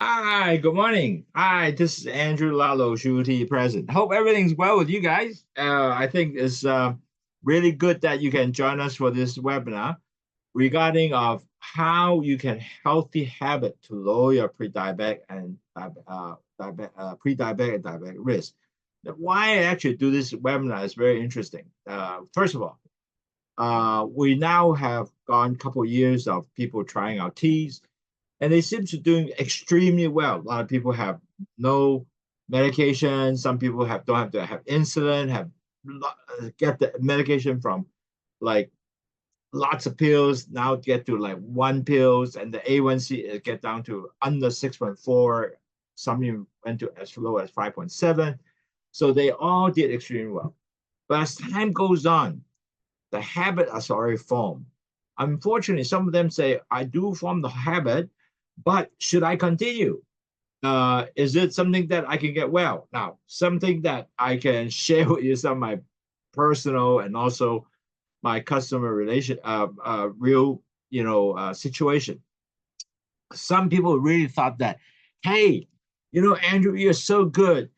Hi, good morning. Hi, this is Andrew Lowsutea present. Hope everything's well with you guys. I think it's really good that you can join us for this webinar regarding of how you can healthy habit to lower your pre-diabetic and pre-diabetic and diabetic risk. Now, why I actually do this webinar is very interesting. First of all, we now have gone a couple of years of people trying our teas and they seem to doing extremely well. A lot of people have no medication. Some people have don't have to have insulin, have get the medication from like lots of pills. Now get to like one pills, and the A1C get down to under 6.4. Some even went to as low as 5.7. So they all did extremely well. But as time goes on, the habit has already formed. Unfortunately, some of them say, I do form the habit, but should I continue? Is it something that I can get well? Now, something that I can share with you some of my personal and also my customer relation, real, situation. Some people really thought that, hey, Andrew, you're so good.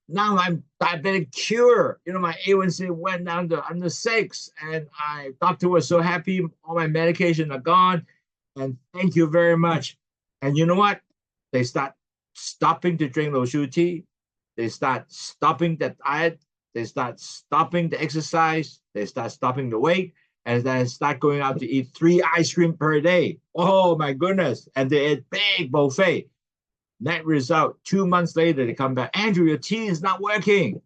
Now I'm diabetic cure. My A1C went down to under 6, and I doctor was so happy. All my medication are gone, and thank you very much. And you know what? They start stopping to drink Lowsutea tea. They start stopping the diet. They start stopping the exercise. They start stopping the weight, and then start going out to eat 3 ice cream per day. Oh my goodness! And they eat big buffet. Net result: 2 months later, they come back. Andrew, your tea is not working.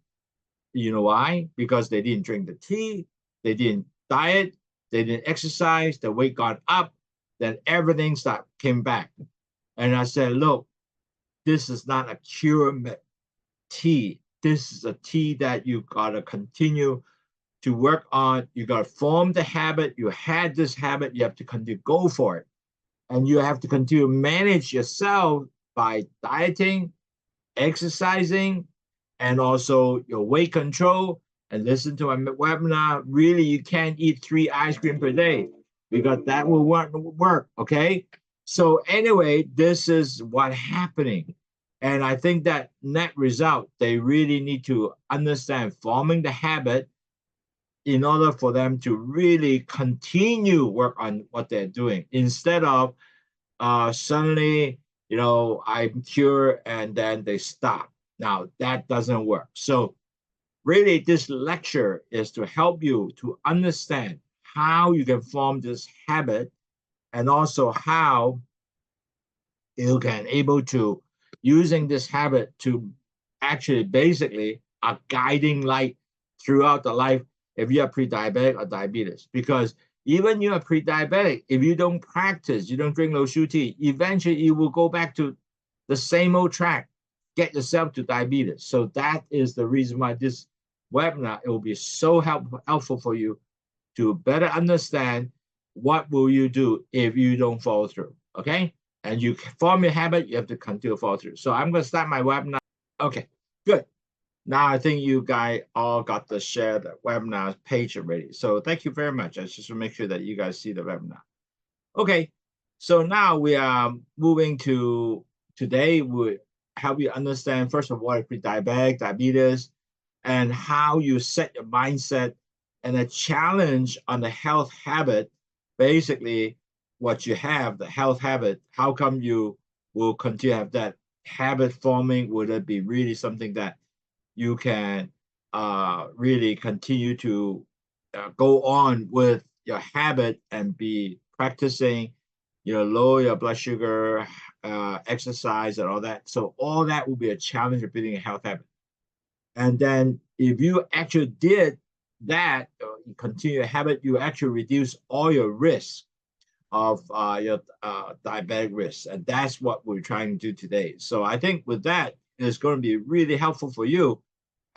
You know why? Because they didn't drink the tea, they didn't diet, they didn't exercise, the weight got up, then everything came back. And I said, look, this is not a cure tea. This is a tea that you gotta continue to work on. You gotta form the habit. You had this habit, you have to continue to go for it. And you have to continue to manage yourself by dieting, exercising, and also your weight control. And listen to my webinar. Really, you can't eat 3 ice cream per day because that will work. Okay. So anyway, this is what's happening. And I think that net result, they really need to understand forming the habit in order for them to really continue work on what they're doing instead of suddenly, I'm cured and then they stop. Now, that doesn't work. So, really, this lecture is to help you to understand how you can form this habit and also how you can able to using this habit to actually basically a guiding light throughout the life if you are pre-diabetic or diabetes. Because even you are pre-diabetic, if you don't practice, you don't drink Lowsutea, eventually you will go back to the same old track, get yourself to diabetes. So that is the reason why this webinar, it will be so helpful for you to better understand what will you do if you don't follow through, okay? And you form your habit, you have to continue to follow through. So I'm going to start my webinar. Okay, good. Now I think you guys all got the shared webinar page already. So thank you very much. I just want to make sure that you guys see the webinar. Okay, so now we are moving to today. We help you understand first of all what is diabetic, diabetes, and how you set your mindset and a challenge on the health habit. Basically, what you have, the health habit, how come you will continue to have that habit forming? Would it be really something that you can really continue to go on with your habit and be practicing, lower your blood sugar, exercise, and all that. So all that will be a challenge of building a health habit. And then if you actually did that, you continue a habit, you actually reduce all your risks of your diabetic risk. And that's what we're trying to do today. So I think with that, it's going to be really helpful for you.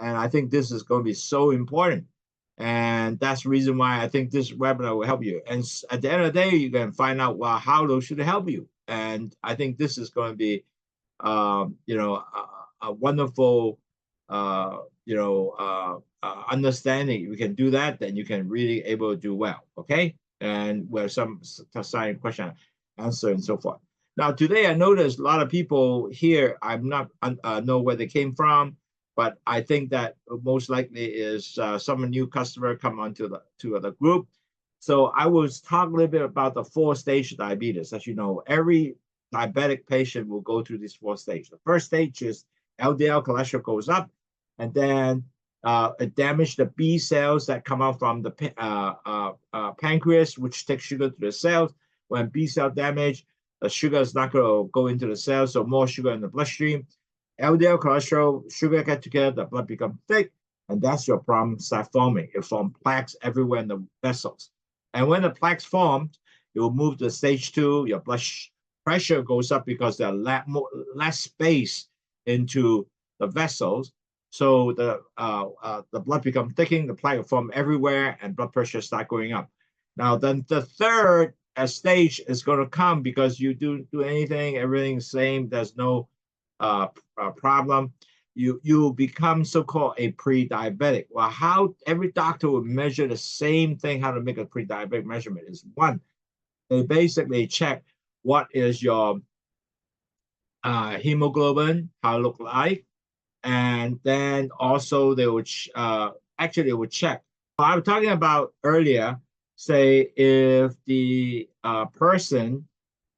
And I think this is going to be so important. And that's the reason why I think this webinar will help you. And at the end of the day, you can find out, well, how those should help you. And I think this is going to be, a wonderful, understanding. If you can do that, then you can really able to do well. Okay. And where some question, answer, and so forth. Now, today I noticed a lot of people here, I'm not know where they came from, but I think that most likely is some new customer come onto the group. So I will talk a little bit about the 4-stage diabetes. As you know, every diabetic patient will go through these 4 stages. The first stage is LDL cholesterol goes up, and then it damages the B cells that come out from the pancreas, which takes sugar to the cells. When B cell damage, the sugar is not going to go into the cells, so more sugar in the bloodstream. LDL cholesterol, sugar get together, the blood becomes thick, and that's your problem start forming. It forms plaques everywhere in the vessels. And when the plaques form, it will move to stage 2. Your blood pressure goes up because there's less space into the vessels. So the blood becomes thickening, the plaque form everywhere, and blood pressure start going up. Now, then the third stage is going to come because you do anything, everything's the same. There's no problem. You become so-called a pre-diabetic. Well, how every doctor will measure the same thing, how to make a pre-diabetic measurement is one, they basically check what is your hemoglobin, how it look like, and then also they would actually they would check. I was talking about earlier, say if the person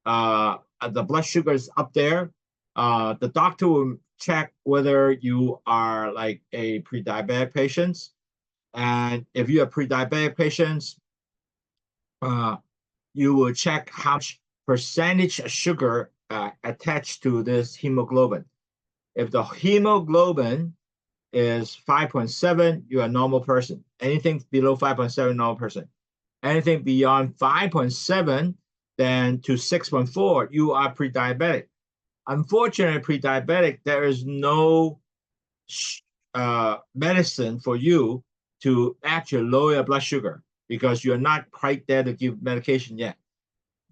the blood sugar is up there, the doctor will check whether you are like a pre-diabetic patient, and if you are pre-diabetic patients, you will check how much percentage of sugar attached to this hemoglobin. If the hemoglobin is 5.7, you're a normal person. Anything below 5.7, normal person. Anything beyond 5.7, then to 6.4, you are pre-diabetic. Unfortunately, pre-diabetic, there is no medicine for you to actually lower your blood sugar because you're not quite there to give medication yet.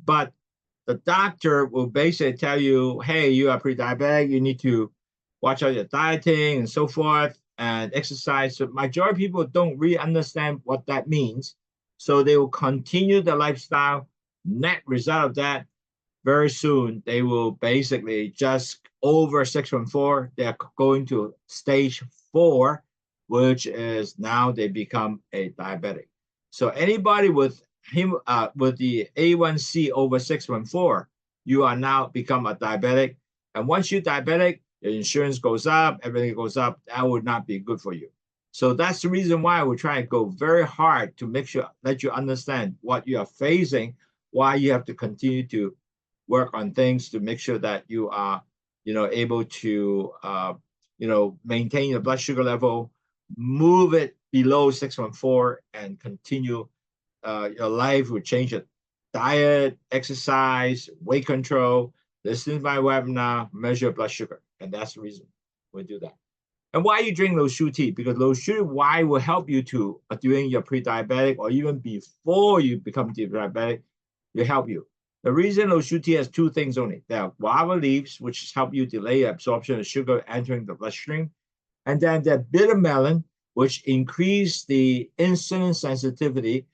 But the doctor will basically tell you, hey, you are pre-diabetic, you need to watch out your dieting and so forth, and exercise. So majority of people don't really understand what that means. So they will continue the lifestyle. Net result of that, very soon, they will basically just over 6.4, they're going to stage 4, which is now they become a diabetic. So anybody with the A1C over 6.4, you are now become a diabetic. And once you're diabetic, your insurance goes up, everything goes up. That would not be good for you. So that's the reason why we're trying to go very hard to make sure that you understand what you are facing, why you have to continue to work on things to make sure that you are, able to, maintain your blood sugar level, move it below 6.4, and continue your life will change your diet, exercise, weight control, listen to my webinar, measure blood sugar. And that's the reason we do that. And why you drink Lowsutea? Because Lowsutea Y will help you to during your pre-diabetic or even before you become diabetic, will help you. The reason Lowsutea has 2 things only. There are guava leaves, which help you delay absorption of sugar entering the bloodstream. And then the bitter melon, which increase the insulin sensitivity,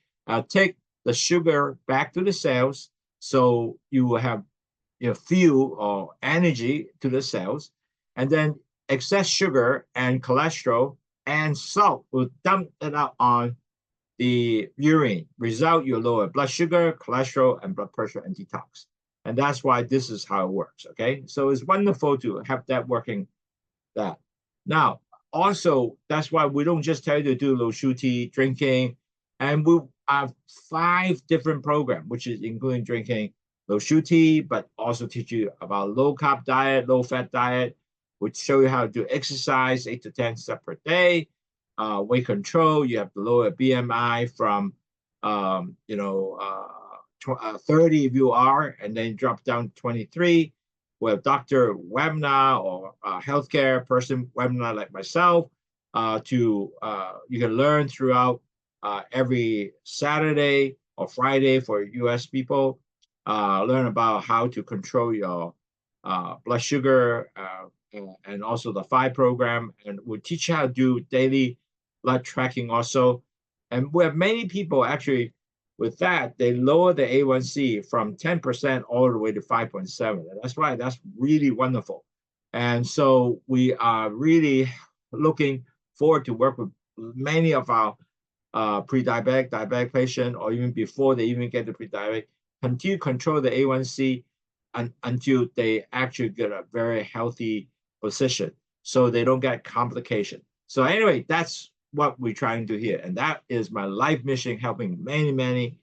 take the sugar back to the cells, so you will have fuel or energy to the cells. And then excess sugar and cholesterol and salt will dump it out on the urine. Result, you lower blood sugar, cholesterol, and blood pressure and detox. And that's why this is how it works, okay? So it's wonderful to have that working that. Now, also, that's why we don't just tell you to do Lowsutea, drinking, and we have 5 different programs, which is including drinking Lowsutea, but also teach you about low-carb diet, low-fat diet, which show you how to do exercise 8 to 10 steps per day, weight control. You have to lower BMI from 30 if you are, and then drop down to 23. We have doctor webinar or healthcare person webinar like myself you can learn throughout every Saturday or Friday for US people. Learn about how to control your blood sugar and also the 5 program, and we'll teach you how to do daily blood tracking also. And we have many people actually With that, they lower the A1C from 10% all the way to 5.7. That's right. That's really wonderful. And so we are really looking forward to work with many of our pre-diabetic, diabetic patient, or even before they even get to pre-diabetic, continue to control the A1C until they actually get a very healthy position so they don't get complication. So anyway, that's what we're trying to do here. And that is my life mission, helping many, many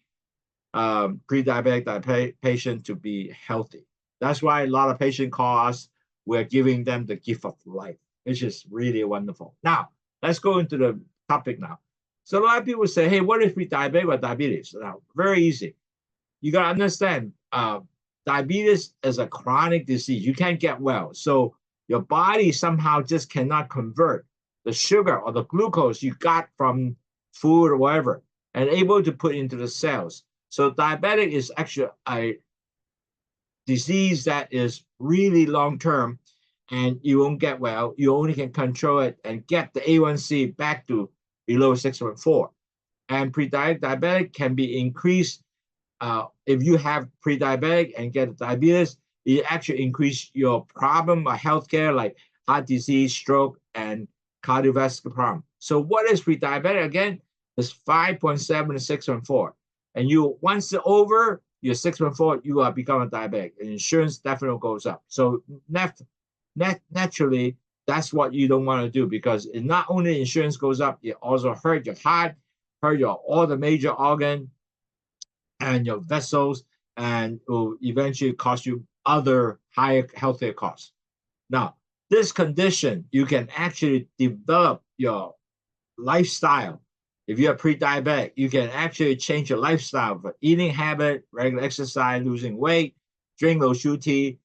pre-diabetic diabetic patients to be healthy. That's why a lot of patients call us. We're giving them the gift of life, which is really wonderful. Now, let's go into the topic now. So a lot of people say, hey, what if we diabetic or diabetes? Now, very easy. You got to understand, diabetes is a chronic disease. You can't get well. So your body somehow just cannot convert the sugar or the glucose you got from food or whatever and able to put into the cells. So diabetic is actually a disease that is really long-term and you won't get well. You only can control it and get the A1C back to below 6.4. And pre-diabetic can be increased. If you have pre-diabetic and get diabetes, it actually increase your problem of healthcare like heart disease, stroke, and cardiovascular problem. So what is pre-diabetic again? It's 5.7 to 6.4. And you once it's over your 6.4, you are become a diabetic. And insurance definitely goes up. So naturally, that's what you don't want to do because it not only insurance goes up, it also hurt your heart, hurt your all the major organ and your vessels, and will eventually cost you other higher healthcare costs. Now, this condition, you can actually develop your lifestyle. If you're pre-diabetic, you can actually change your lifestyle for eating habit, regular exercise, losing weight, drink Lowsutea.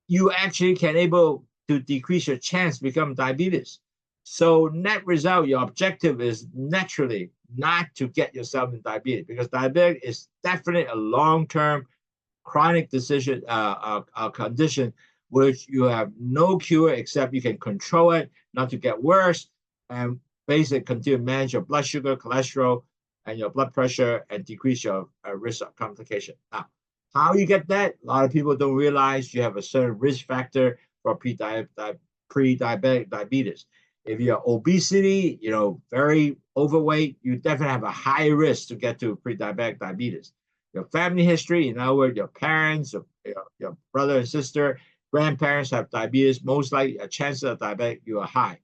You actually can able to decrease your chance to become diabetes. So net result, your objective is naturally not to get yourself in diabetes because diabetes is definitely a long-term chronic condition which you have no cure except you can control it, not to get worse, and basically continue to manage your blood sugar, cholesterol, and your blood pressure and decrease your risk of complication. Now, how you get that? A lot of people don't realize you have a certain risk factor for pre-diabetic diabetes. If you're obesity, very overweight, you definitely have a high risk to get to pre-diabetic diabetes. Your family history, in other words, your parents, your brother and sister, grandparents have diabetes, most likely a chance of diabetic, you are high.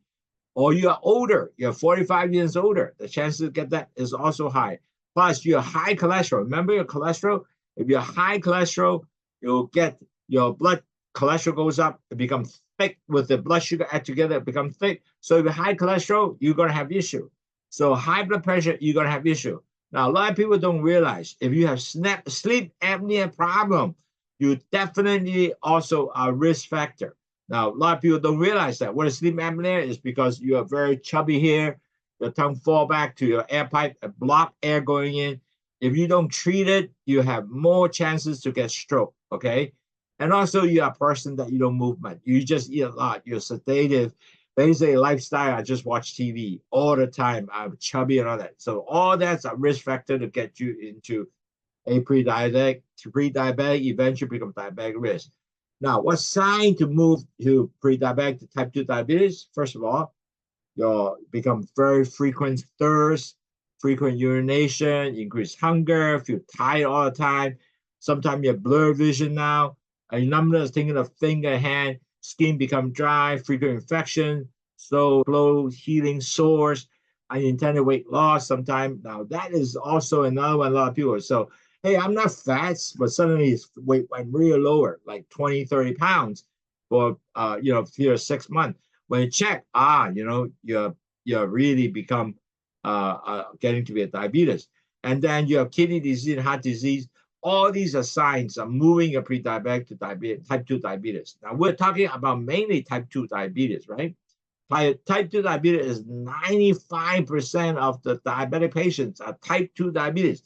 Or you are older, you're 45 years older, the chance to get that is also high. Plus, you're high cholesterol. Remember your cholesterol? If you're high cholesterol, you'll get your blood cholesterol goes up, it becomes thick with the blood sugar add together, it becomes thick. So if you're high cholesterol, you're going to have issue. So high blood pressure, you're going to have issue. Now, a lot of people don't realize if you have sleep apnea problem, you definitely also are a risk factor. Now, a lot of people don't realize that. What is sleep apnea is because you are very chubby here, your tongue fall back to your air pipe, a block air going in. If you don't treat it, you have more chances to get stroke, okay? And also you're a person that you don't move much. You just eat a lot. You're sedative. Basically, lifestyle, I just watch TV all the time. I'm chubby and all that. So all that's a risk factor to get you into a pre-diabetic, eventually become diabetic risk. Now, what sign to move to pre-diabetic to type 2 diabetes? First of all, you'll become very frequent thirst, frequent urination, increased hunger, feel tired all the time. Sometimes you have blurred vision now, a numbness, thinking of finger, hand, skin become dry, frequent infection, slow healing, sores, unintended weight loss sometimes. Now, that is also another one a lot of people. So, hey, I'm not fat, but suddenly his weight went real lower, like 20, 30 pounds for, for 6 months. When you check, you're really become getting to be a diabetes. And then you have kidney disease, heart disease. All these are signs of moving a pre-diabetic to diabetes, type 2 diabetes. Now, we're talking about mainly type 2 diabetes, right? Type 2 diabetes is 95% of the diabetic patients are type 2 diabetes.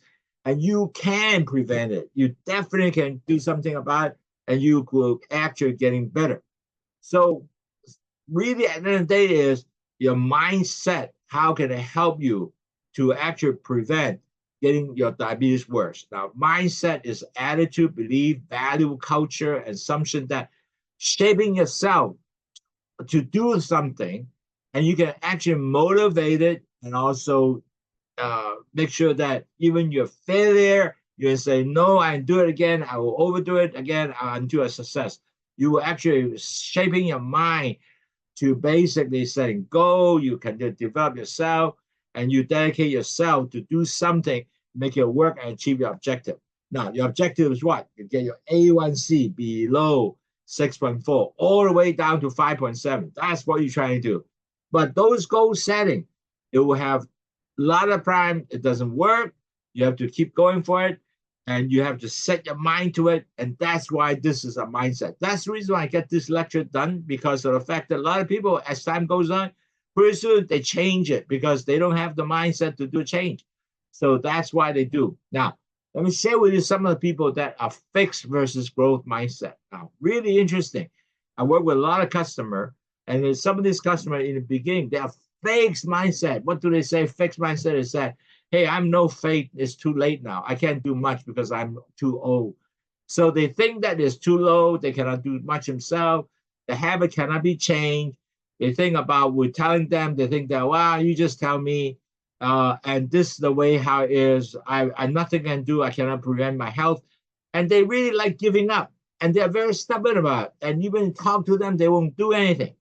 And you can prevent it. You definitely can do something about it, and you will actually getting better. So really, at the end of the day, is your mindset. How can it help you to actually prevent getting your diabetes worse. Now, mindset is attitude, belief, value, culture, assumption that shaping yourself to do something, and you can actually motivate it and also make sure that even your failure, you can say, no, I do it again. I will overdo it again until a success. You will actually shaping your mind to basically saying, go, you can develop yourself and you dedicate yourself to do something, make it work and achieve your objective. Now, your objective is what? You get your A1C below 6.4, all the way down to 5.7. That's what you're trying to do. But those goal setting, it will have a lot of time. It doesn't work. You have to keep going for it. And you have to set your mind to it. And that's why this is a mindset. That's the reason why I get this lecture done, because of the fact that a lot of people, as time goes on, pretty soon they change it because they don't have the mindset to do a change. So that's why they do. Now, let me share with you some of the people that are fixed versus growth mindset. Now, really interesting. I work with a lot of customers, and some of these customers in the beginning, they have fixed mindset. What do they say? Fixed mindset is that, hey, I'm no faith. It's too late now. I can't do much because I'm too old. So they think that it's too low. They cannot do much themselves. The habit cannot be changed. They think about, we're telling them, they think that, wow, you just tell me. And this is the way how it is. I nothing can do. I cannot prevent my health. And they really like giving up. And they're very stubborn about it. And even talk to them, they won't do anything.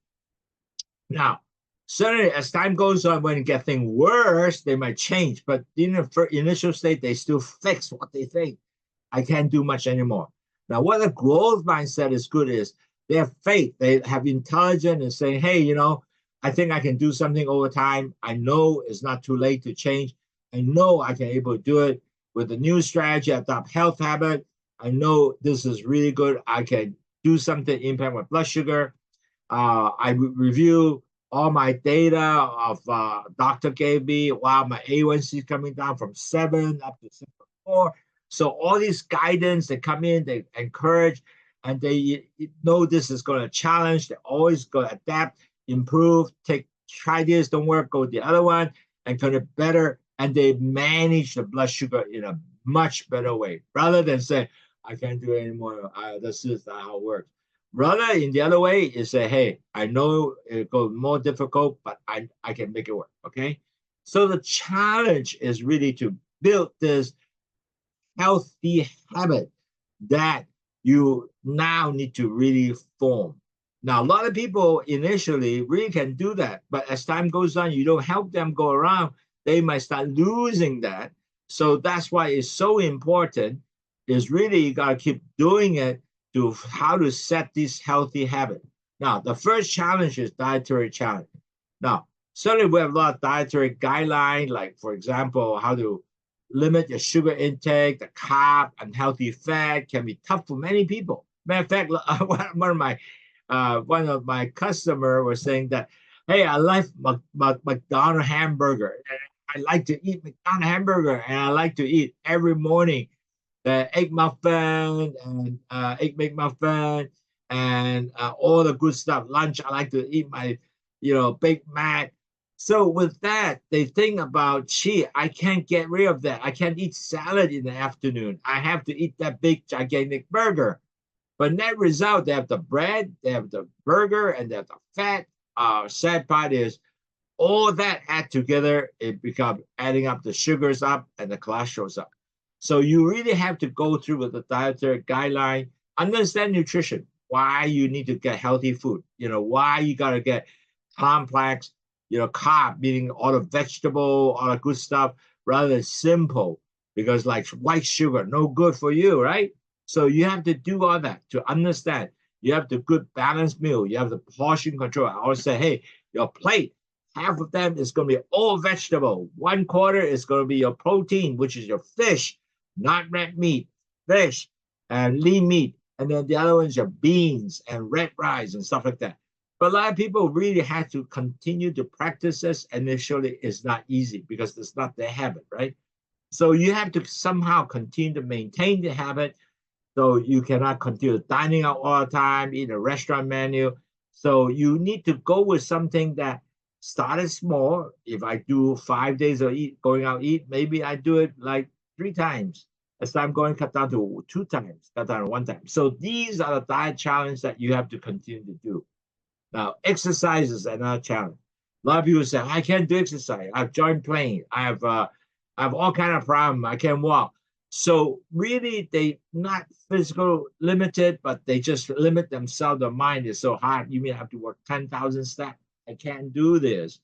Now, certainly, as time goes on, when it gets things worse, they might change. But in the initial state, they still fix what they think. I can't do much anymore. Now, what a growth mindset is good is they have faith. They have intelligence and saying, hey, I think I can do something over time. I know it's not too late to change. I know I can able to do it with the new strategy, adopt health habit. I know this is really good. I can do something, impact my blood sugar. I review all my data of doctor gave me. Wow, my A1C is coming down from 7 up to 6.4. So all these guidance, they come in, they encourage, and they know this is going to challenge. They always going to adapt, improve, try this, don't work, go the other one, and kind of better. And they manage the blood sugar in a much better way, rather than say, I can't do it anymore. This is not how it works. Rather, in the other way, is say, hey, I know it goes more difficult, but I can make it work, okay? So the challenge is really to build this healthy habit that you now need to really form. Now, a lot of people initially really can do that, but as time goes on, you don't help them go around, they might start losing that. So that's why it's so important is really you got to keep doing it to how to set this healthy habit. Now, the first challenge is dietary challenge. Now, certainly we have a lot of dietary guidelines, like, for example, how to limit your sugar intake, the carb, unhealthy fat can be tough for many people. Matter of fact, one of my customers was saying that, hey, I like McDonald's hamburger. I like to eat McDonald's hamburger, and I like to eat every morning the egg muffin and egg McMuffin and all the good stuff. Lunch, I like to eat my, Big Mac. So with that, they think about, gee, I can't get rid of that. I can't eat salad in the afternoon. I have to eat that big, gigantic burger. But net result, they have the bread, they have the burger, and they have the fat. Sad part is all that add together, it becomes adding up the sugars up and the cholesterol's up. So you really have to go through with the dietary guideline, understand nutrition, why you need to get healthy food, why you got to get complex, carb, meaning all the vegetable, all the good stuff, rather than simple, because like white sugar, no good for you, right? So you have to do all that to understand. You have the good balanced meal. You have the portion control. I always say, hey, your plate, half of them is going to be all vegetable. 1/4 is going to be your protein, which is your fish, not red meat, fish, and lean meat. And then the other one's your beans and red rice and stuff like that. But a lot of people really have to continue to practice this. Initially, it's not easy because it's not their habit, right? So you have to somehow continue to maintain the habit. So you cannot continue dining out all the time, eat a restaurant menu. So you need to go with something that started small. If I do 5 days of going out eat, maybe I do it like 3 times. As I'm going, cut down to 2 times, cut down to 1 time. So these are the diet challenges that you have to continue to do. Now, exercise is another challenge. A lot of people say, I can't do exercise. I've joined plane. I have all kind of problems. I can't walk. So really, they not physical limited, but they just limit themselves. Their mind is so hard. You may have to work 10,000 steps. I can't do this.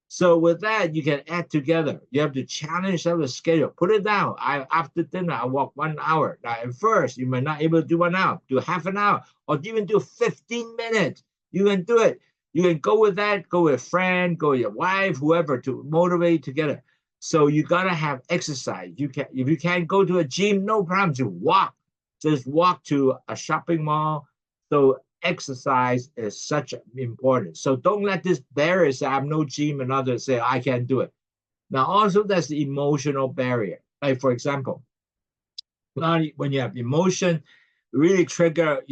So with that, you can add together. You have to challenge yourself the schedule. Put it down. After dinner, I walk 1 hour. Now, at first, you might not able to do 1 hour. Do half an hour, or even do 15 minutes. You can do it. You can go with that. Go with a friend. Go with your wife, whoever, to motivate together. So you gotta have exercise. You can, if you can't go to a gym, no problem. Just walk. Just walk to a shopping mall. So exercise is such important. So don't let this barrier say, I have no gym, and others say, I can't do it. Now, also, that's the emotional barrier. Like, for example, when you have emotion, really trigger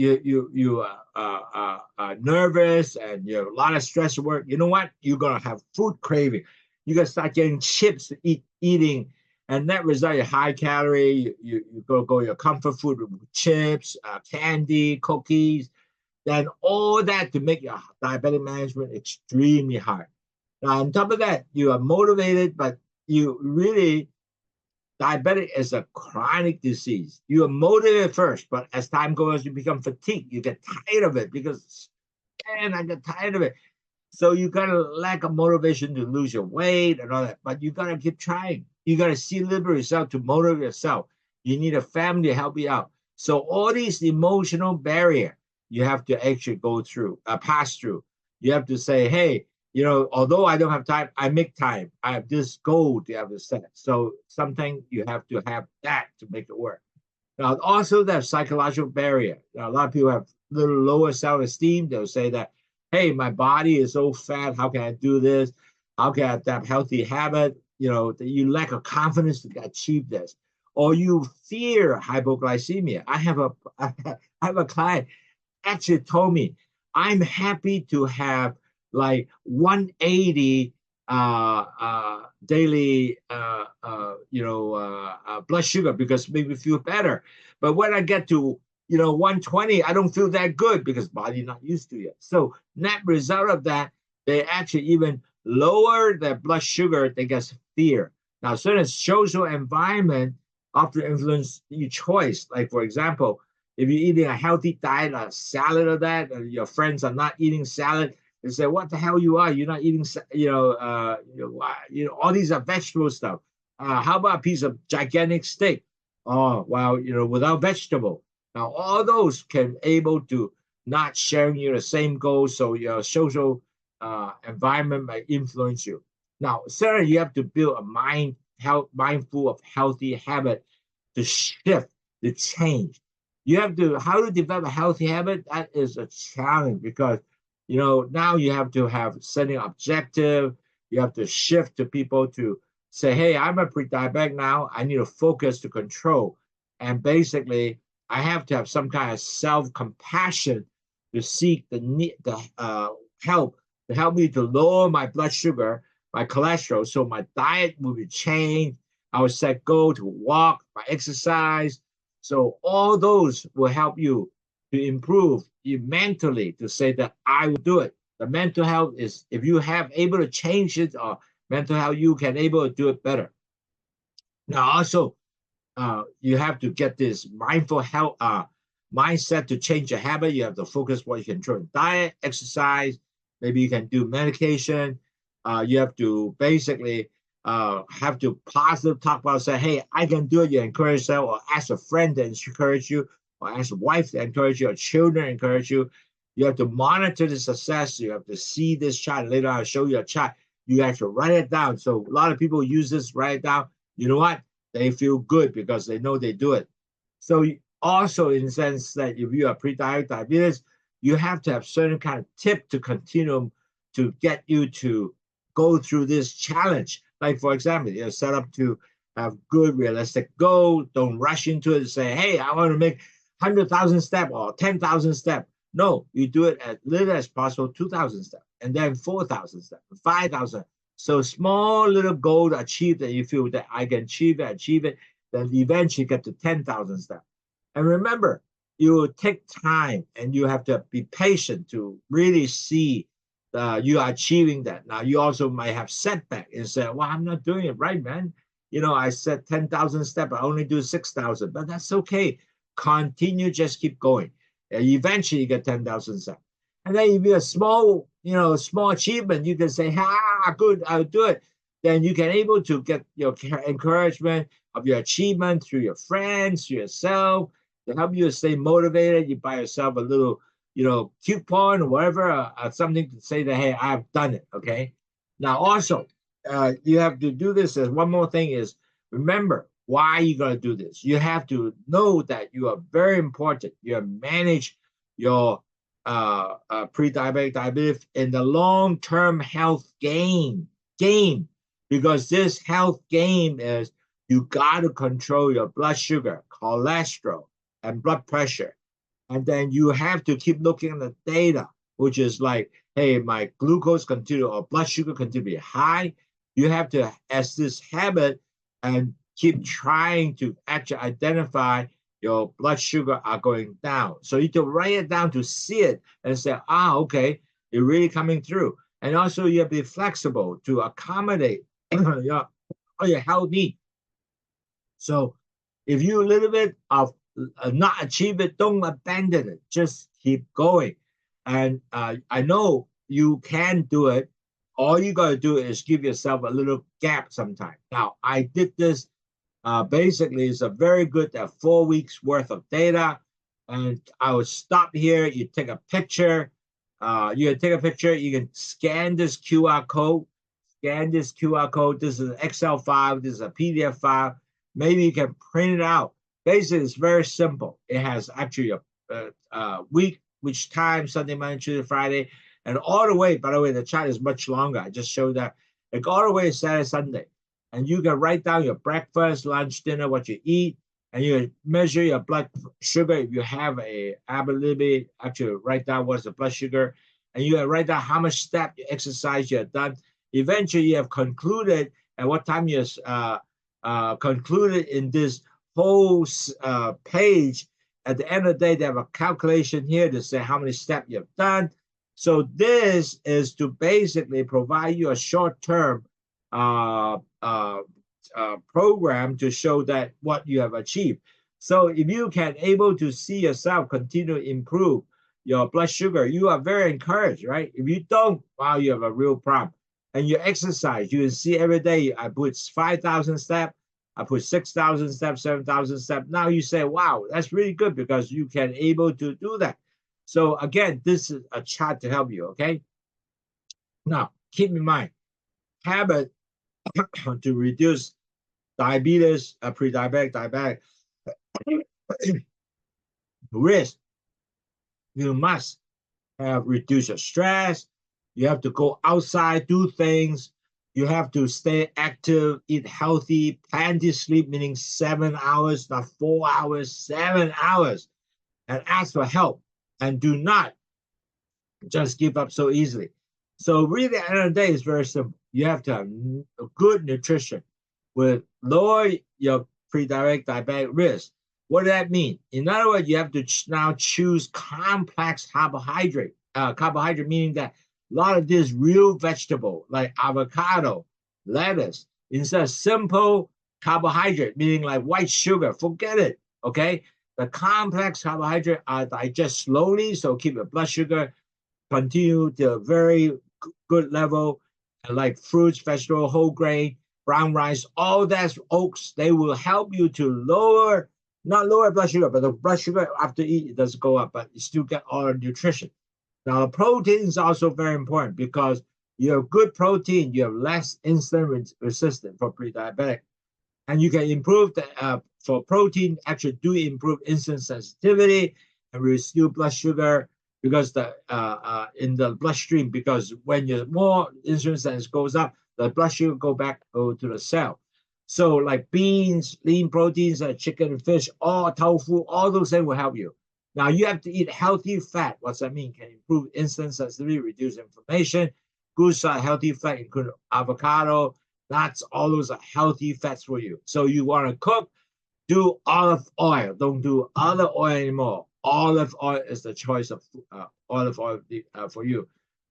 nervous and you have a lot of stress at work. You know what? You're going to have food craving. You're going to start getting chips to eating. And that result in high calorie. You go your comfort food with chips, candy, cookies, then all that to make your diabetic management extremely hard. Now, on top of that, you are motivated, but you really, diabetic is a chronic disease. You are motivated first, but as time goes, you become fatigued. You get tired of it because, man, I get tired of it. So you got a lack of motivation to lose your weight and all that, but you got to keep trying. You got to see liberate yourself to motivate yourself. You need a family to help you out. So all these emotional barriers, you have to actually go through, pass through. You have to say, hey, although I don't have time, I make time. I have this goal to have to set. So something you have to have that to make it work. Now, also that psychological barrier. Now, a lot of people have little lower self-esteem. They'll say that, hey, my body is so fat. How can I do this? How can I adapt healthy habit? That you lack of confidence to achieve this. Or you fear hypoglycemia. I have a client actually told me, I'm happy to have like 180 daily blood sugar because it makes me feel better. But when I get to 120, I don't feel that good because body not used to it. So net result of that, they actually even lower their blood sugar. They get fear. Now, certain social environment often influence your choice. Like, for example, if you're eating a healthy diet, a salad or that, and your friends are not eating salad, they say, "What the hell you are? You're not eating, all these are vegetable stuff. How about a piece of gigantic steak? Oh, well, without vegetable." Now, all those can able to not sharing you the same goals, so your social environment might influence you. Now, certainly you have to build a mindful of healthy habit to shift, to change. You have to, how to develop a healthy habit, that is a challenge because, now you have to have setting objective. You have to shift to people to say, hey, I'm a pre-diabetic now. I need to focus to control. And basically, I have to have some kind of self-compassion to seek the help to help me to lower my blood sugar, my cholesterol, so my diet will be changed. I will set goal to walk, my exercise. So all those will help you to improve you mentally to say that I will do it. The mental health is, if you have able to change it or mental health, you can able to do it better. Now also, you have to get this mindful health mindset to change your habit. You have to focus what you can control: diet, exercise. Maybe you can do medication. You have to basically have to positive talk about, say, hey, I can do it. You encourage yourself, or ask a friend to encourage you, or ask a wife to encourage you, or children encourage you. You have to monitor the success. You have to see this chart. Later I'll show you a chart. You have to write it down. So a lot of people use this, write it down. You know what? They feel good because they know they do it. So also in the sense that if you are pre-diabetes, you have to have certain kind of tip to continue to get you to go through this challenge. Like, for example, you're set up to have good, realistic goal. Don't rush into it and say, hey, I want to make 100,000 steps or 10,000 steps. No, you do it as little as possible, 2,000 steps, and then 4,000 steps, 5,000. So small little goal to achieve that you feel that I can achieve it. then eventually get to 10,000 steps. And remember, you will take time and you have to be patient to really see you are achieving that. Now, you also might have setback and say, well, I'm not doing it right, man. I said 10,000 steps, I only do 6,000, but that's okay. Continue, just keep going. Eventually, you get 10,000 steps. And then if you're a small, small achievement, you can say, good, I'll do it. Then you can able to get your encouragement of your achievement through your friends, through yourself, to help you stay motivated. You buy yourself a little, coupon or whatever, something to say that, hey, I've done it, okay? Now, also, you have to do this as one more thing is, remember, why you're going to do this. You have to know that you are very important. You manage your pre-diabetic diabetes in the long-term health game, because this health game is you got to control your blood sugar, cholesterol, and blood pressure. And then you have to keep looking at the data, which is like, hey, my glucose continue or blood sugar continue to be high. You have to, as this habit, and keep trying to actually identify your blood sugar are going down. So you have to write it down to see it and say, okay, it's really coming through. And also you have to be flexible to accommodate your health need. So if you a little bit of not achieve it, don't abandon it. Just keep going. And I know you can do it. All you got to do is give yourself a little gap sometime. Now, I did this. Basically, it's a very good 4 weeks worth of data. And I would stop here. You take a picture. You can scan this QR code. This is an Excel file. This is a PDF file. Maybe you can print it out. Basically, it's very simple. It has actually a week, which time, Sunday, Monday, Tuesday, Friday, and all the way, by the way, the chart is much longer. I just showed that. It all the way to Saturday, Sunday. And you can write down your breakfast, lunch, dinner, what you eat, and you measure your blood sugar. If you have a ability, actually write down what's the blood sugar, and you can write down how much step exercise you have done. Eventually, you have concluded at what time you concluded in this whole page. At the end of the day, they have a calculation here to say how many steps you have done. So this is to basically provide you a short-term program to show that what you have achieved. So if you can able to see yourself continue to improve your blood sugar, you are very encouraged, right? If you don't, wow, you have a real problem. And you exercise, you can see every day, I put 5,000 steps, I put 6,000 steps, 7,000 steps. Now you say, wow, that's really good because you can able to do that. So again, this is a chart to help you, okay? Now, keep in mind, habit to reduce diabetes, pre-diabetic, risk, you must have reduced your stress. You have to go outside, do things. You have to stay active, eat healthy, plenty sleep, meaning 7 hours, not 4 hours, 7 hours, and ask for help. And do not just give up so easily. So really, at the end of the day, it's very simple. You have to have good nutrition with lower your pre-diabetic risk. What does that mean? In other words, you have to now choose complex carbohydrate. Carbohydrate meaning that a lot of this real vegetable like avocado, lettuce, instead of simple carbohydrate, meaning like white sugar, forget it, okay? The complex carbohydrate are digest slowly, so keep your blood sugar continue to a very good level, like fruits, vegetable, whole grain, brown rice, all that's oats. They will help you to lower, not lower blood sugar, but the blood sugar after you eat, it doesn't go up, but you still get all the nutrition. Now, the protein is also very important because you have good protein, you have less insulin resistance for pre-diabetic. And you can improve for protein, actually do improve insulin sensitivity and reduce blood sugar because in the bloodstream, because when your more insulin sensitivity goes up, the blood sugar go to the cell. So like beans, lean proteins, like chicken and fish, all tofu, all those things will help you. Now you have to eat healthy fat. What's that mean? Can improve insulin sensitivity, reduce inflammation. Good healthy fat include avocado, nuts, all those are healthy fats for you. So you want to cook, do olive oil. Don't do other oil anymore. Olive oil is the choice of olive oil for you.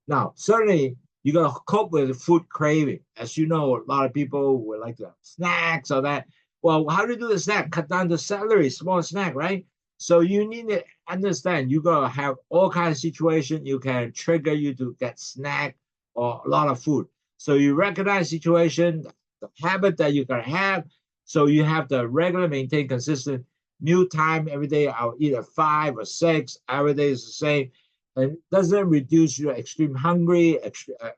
Now, certainly, you got to cope with food craving. As you know, a lot of people would like to have snacks or that. Well, how do you do the snack? Cut down the celery, small snack, right? So you need to understand you got to have all kinds of situation you can trigger you to get snack or a lot of food. So you recognize situation, the habit that you're going to have. So you have to regular maintain consistent meal time every day. I'll eat at 5 or 6. Every day is the same, and doesn't reduce your extreme hungry.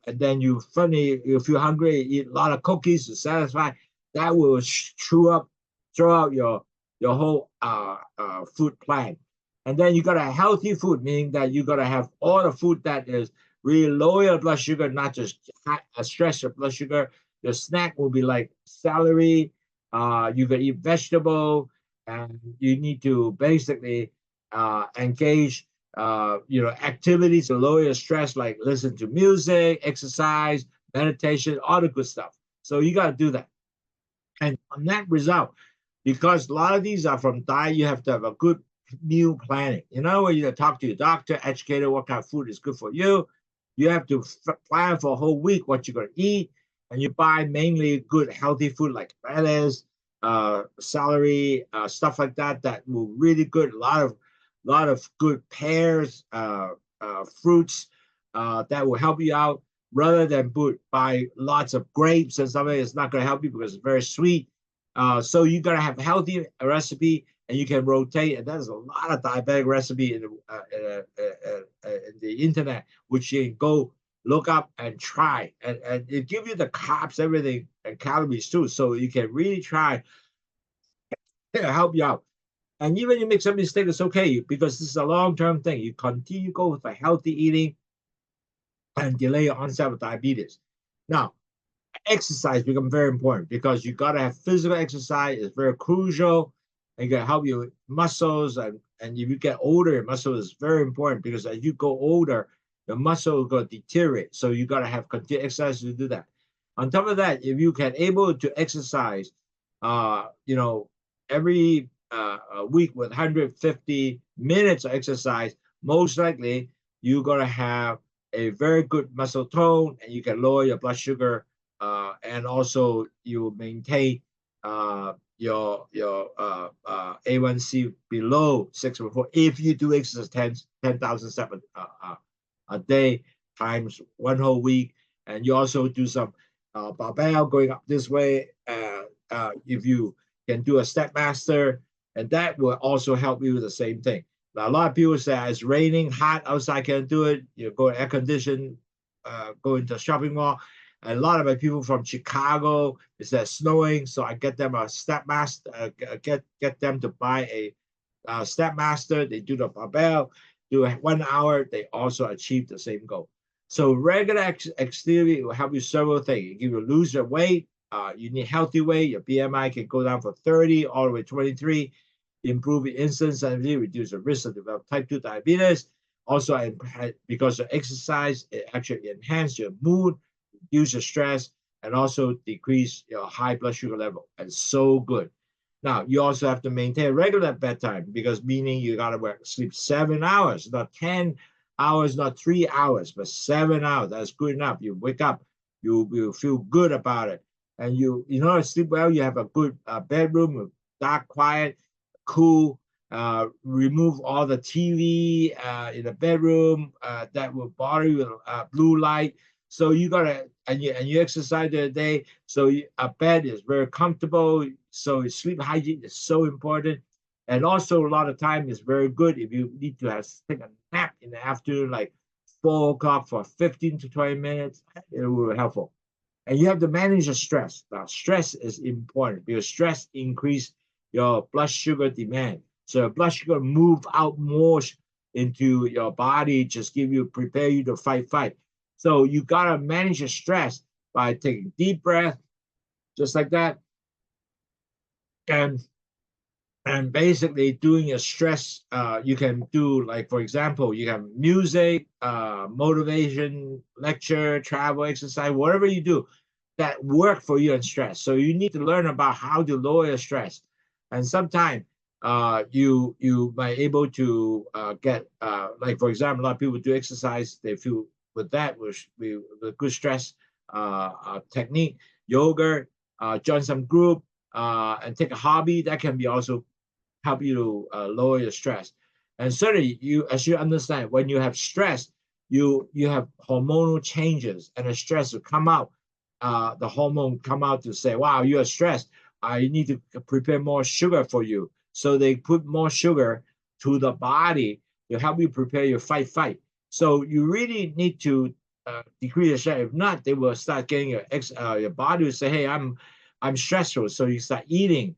And then you feel hungry, eat a lot of cookies to satisfy. That will throw out your whole food plan. And then you got a healthy food, meaning that you got to have all the food that is really lower your blood sugar, not just stress your blood sugar. Your snack will be like celery. You can eat vegetable, and you need to basically engage activities to lower your stress, like listen to music, exercise, meditation, all the good stuff. So you got to do that. And on that result, because a lot of these are from diet, you have to have a good meal planning. You know, where you talk to your doctor, educator, what kind of food is good for you. You have to plan for a whole week what you're going to eat, and you buy mainly good healthy food like lettuce, celery, stuff like that. That will really good. A lot of good pears, fruits that will help you out. Rather than buy lots of grapes and something, it's not going to help you because it's very sweet. So you got to have a healthy recipe, and you can rotate. And there's a lot of diabetic recipe in the internet, which you can go look up and try. And it gives you the carbs, everything, and calories too. So you can really try to help you out. And even you make some mistake, it's okay, because this is a long-term thing. You continue to go with a healthy eating and delay your onset of diabetes. Now, exercise becomes very important because you got to have physical exercise. It's very crucial, and can help your muscles. And if you get older, your muscle is very important, because as you go older, the muscle will go deteriorate. So you got to have continued exercise to do that. On top of that, if you can able to exercise, every week with 150 minutes of exercise, most likely you're going to have a very good muscle tone, and you can lower your blood sugar, and also you maintain your A1C below 6.4 if you do exercise 10,000 steps a day times one whole week. And you also do some barbell going up this way. If you can do a step master, and that will also help you with the same thing. Now, a lot of people say it's raining, hot outside, can't do it. You go air condition, go into a shopping mall. And a lot of my people from Chicago, is that snowing, so I get them a step master, get them to buy a step master. They do the barbell, do 1 hour. They also achieve the same goal. So regular activity will help you several things. It give you lose your weight. You need healthy weight. Your BMI can go down from 30 all the way to 23. Improve your insulin sensitivity, reduce the risk of developing type 2 diabetes. Also, because of exercise, it actually enhances your mood, reduce your stress, and also decrease your high blood sugar level. And so good. Now, you also have to maintain a regular bedtime, because meaning you got to sleep 7 hours, not 10 hours, not 3 hours, but 7 hours. That's good enough. You wake up, you feel good about it. And you know, sleep well, you have a good bedroom, dark, quiet, cool. Remove all the TV in the bedroom that will bother you with blue light. So you gotta, and you exercise the day. So a bed is very comfortable. So sleep hygiene is so important. And also a lot of time is very good if you need to take a nap in the afternoon, like 4 o'clock for 15 to 20 minutes. It will be helpful. And you have to manage your stress. Now, stress is important because stress increases your blood sugar demand. So blood sugar move out more into your body, just prepare you to fight. So you gotta manage your stress by taking deep breath, just like that, and basically doing your stress. You can do, like, for example, you have music, motivation, lecture, travel, exercise, whatever you do that work for you in stress. So you need to learn about how to lower your stress. And sometimes you might able to get like, for example, a lot of people do exercise, they feel with that with good stress technique, yoga, join some group, and take a hobby that can be also help you to lower your stress. And certainly, as you understand, when you have stress, you have hormonal changes, and the stress will come out. The hormone come out to say, "Wow, you are stressed. I need to prepare more sugar for you." So they put more sugar to the body to help you prepare your fight. So you really need to decrease the stress. If not, they will start getting your body will say, "Hey, I'm stressful." So you start eating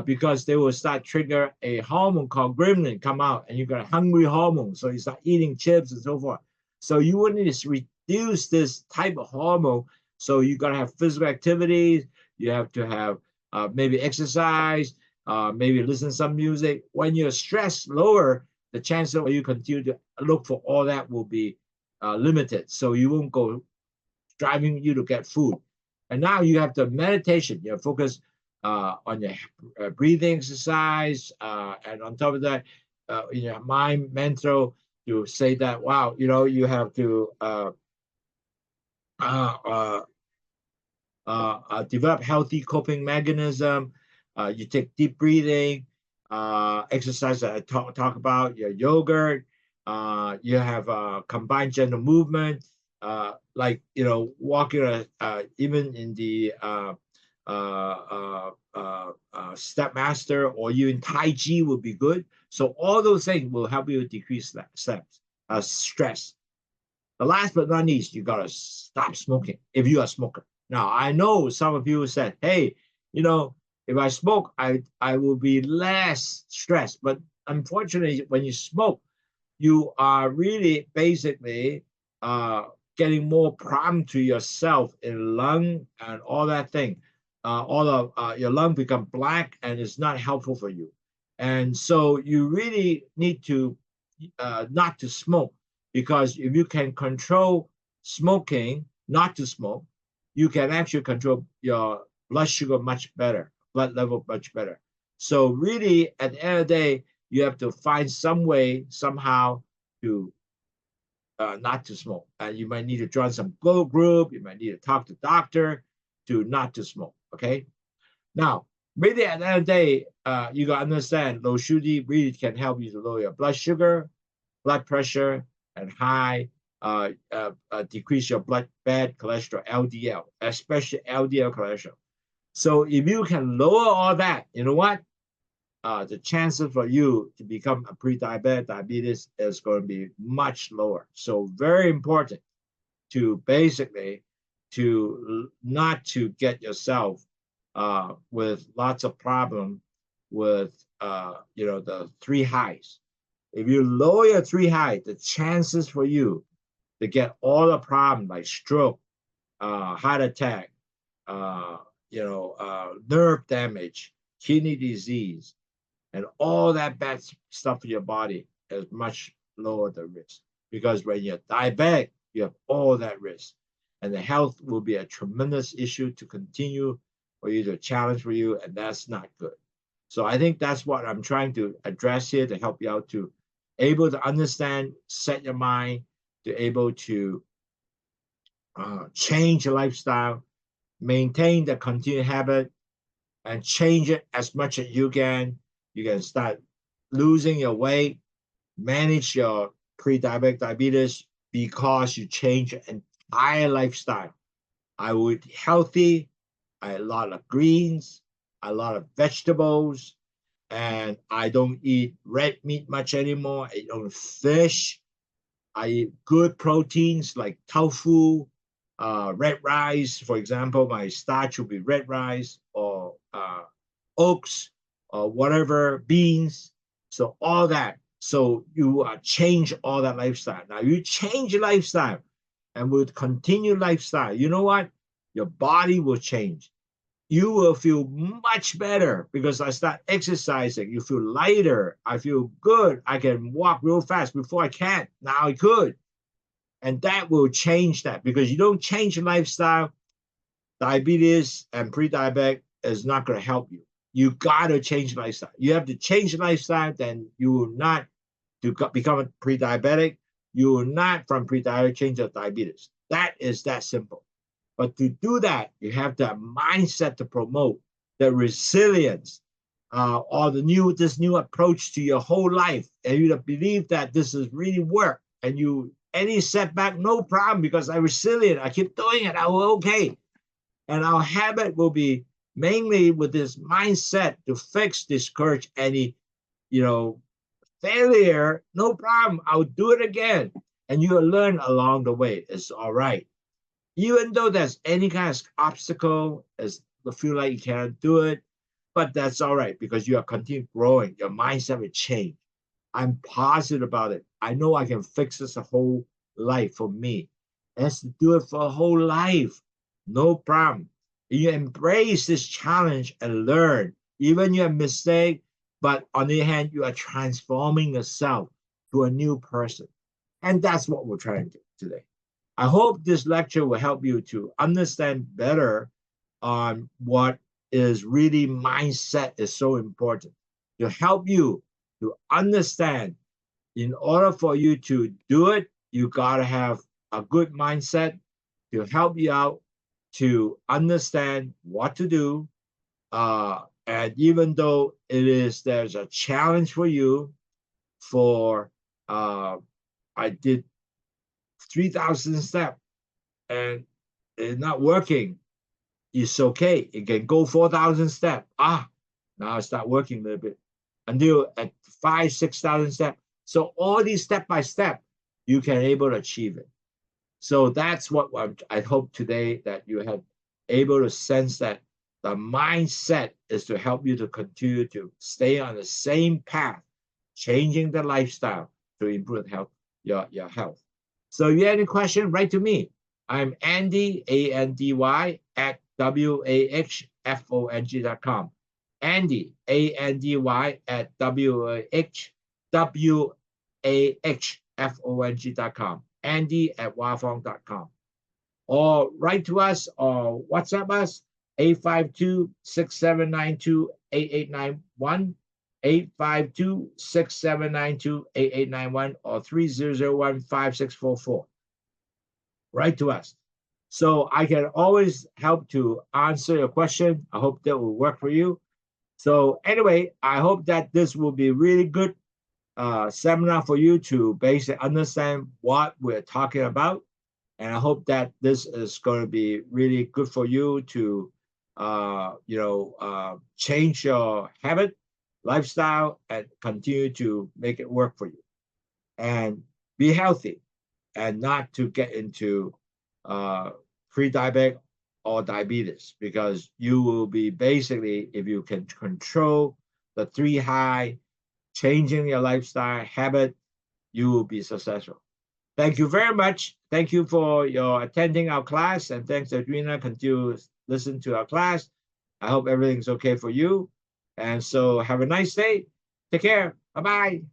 because they will start trigger a hormone called ghrelin come out, and you got a hungry hormone. So you start eating chips and so forth. So you want to reduce this type of hormone. So you got to have physical activities. You have to have maybe exercise, maybe listen to some music. When your stress lower, the chance of you continue to look for all that will be limited. So you won't go driving you to get food. And now you have the meditation. You focus on your breathing exercise, and on top of that, in your mind, mental, to say that, wow, you have to uh, develop healthy coping mechanism. You take deep breathing, exercise that I talk about, your yoga. You have combined gentle movement, like walking, even in the step master, or even Tai Chi would be good. So all those things will help you decrease that stress. The last but not least, you gotta stop smoking if you are a smoker. Now I know some of you said, "Hey, if I smoke, I will be less stressed." But unfortunately, when you smoke, you are really basically getting more problem to yourself in lung and all that thing. All of your lung become black, and it's not helpful for you. And so you really need to not to smoke, because if you can control smoking, not to smoke, you can actually control your blood sugar much better, blood level much better. So really, at the end of the day, you have to find some way, somehow, to not to smoke. And you might need to join some group. You might need to talk to doctor to not to smoke. Okay. Now, really, at the end of the day, you got to understand Lowsutea really can help you to lower your blood sugar, blood pressure, and decrease your bad cholesterol, LDL, especially LDL cholesterol. So if you can lower all that, you know what? The chances for you to become a diabetes is going to be much lower. So very important to basically to not to get yourself with lots of problem with the three highs. If you lower your three highs, the chances for you to get all the problem like stroke, heart attack, nerve damage, kidney disease, and all that bad stuff in your body is much lower the risk. Because when you're diabetic, you have all that risk. And the health will be a tremendous issue to continue for you, to challenge for you, and that's not good. So I think that's what I'm trying to address here, to help you out to able to understand, set your mind, to able to change your lifestyle, maintain the continued habit, and change it as much as you can. You can start losing your weight, manage your pre-diabetic diabetes, because you change your entire lifestyle. I would eat healthy, a lot of greens, a lot of vegetables, and I don't eat red meat much anymore. I don't fish. I eat good proteins like tofu, red rice. For example, my starch will be red rice, or oats, or whatever, beans. So all that. So you change all that lifestyle. Now you change your lifestyle and with continued lifestyle, you know what? Your body will change. You will feel much better because I start exercising. You feel lighter. I feel good. I can walk real fast. Before I can't. Now I could. And that will change that, because you don't change your lifestyle. Diabetes and pre-diabetic is not going to help you. You got to change lifestyle. You have to change lifestyle, then you will not to become a pre-diabetic. You will not from pre-diabetic change to diabetes. That is that simple. But to do that, you have the mindset to promote the resilience, or this new approach to your whole life, and you believe that this is really work. And you any setback, no problem, because I'm resilient. I keep doing it. I will okay. And our habit will be mainly with this mindset to fix, discourage any, failure. No problem. I'll do it again. And you'll learn along the way. It's all right. Even though there's any kind of obstacle, as you feel like you can't do it, but that's all right because you are continue growing. Your mindset will change. I'm positive about it. I know I can fix this a whole life for me. It has to do it for a whole life. No problem. You embrace this challenge and learn. Even you have mistake, but on the other hand, you are transforming yourself to a new person. And that's what we're trying to do today. I hope this lecture will help you to understand better on what is really mindset is so important to help you to understand. In order for you to do it, you got to have a good mindset to help you out to understand what to do. And even though there's a challenge for you for, I did 3,000 steps and it's not working. It's okay. It can go 4,000 steps. Now it's not working a little bit until at 5,000, 6,000 steps. So all these step by step, you can able to achieve it. So that's what I hope today that you have able to sense that the mindset is to help you to continue to stay on the same path, changing the lifestyle to improve health, your health. So if you have any question, write to me. I'm Andy, ANDY, at WAHFONG.com. Andy, ANDY, at WAHFONG.com. Andy at wafong.com. Or write to us or WhatsApp us, 852-6792-8891, 852-6792-8891, or 3001-5644. Write to us. So I can always help to answer your question. I hope that will work for you. So anyway, I hope that this will be really good seminar for you to basically understand what we're talking about. And I hope that this is going to be really good for you to, change your habit, lifestyle, and continue to make it work for you. And be healthy and not to get into pre-diabetic or diabetes, because you will be basically, if you can control the 3 high, changing your lifestyle habit, you will be successful. Thank you very much. Thank you for your attending our class, and thanks Adrina, continue to listen to our class. I hope everything's okay for you. And so have a nice day. Take care. Bye-bye.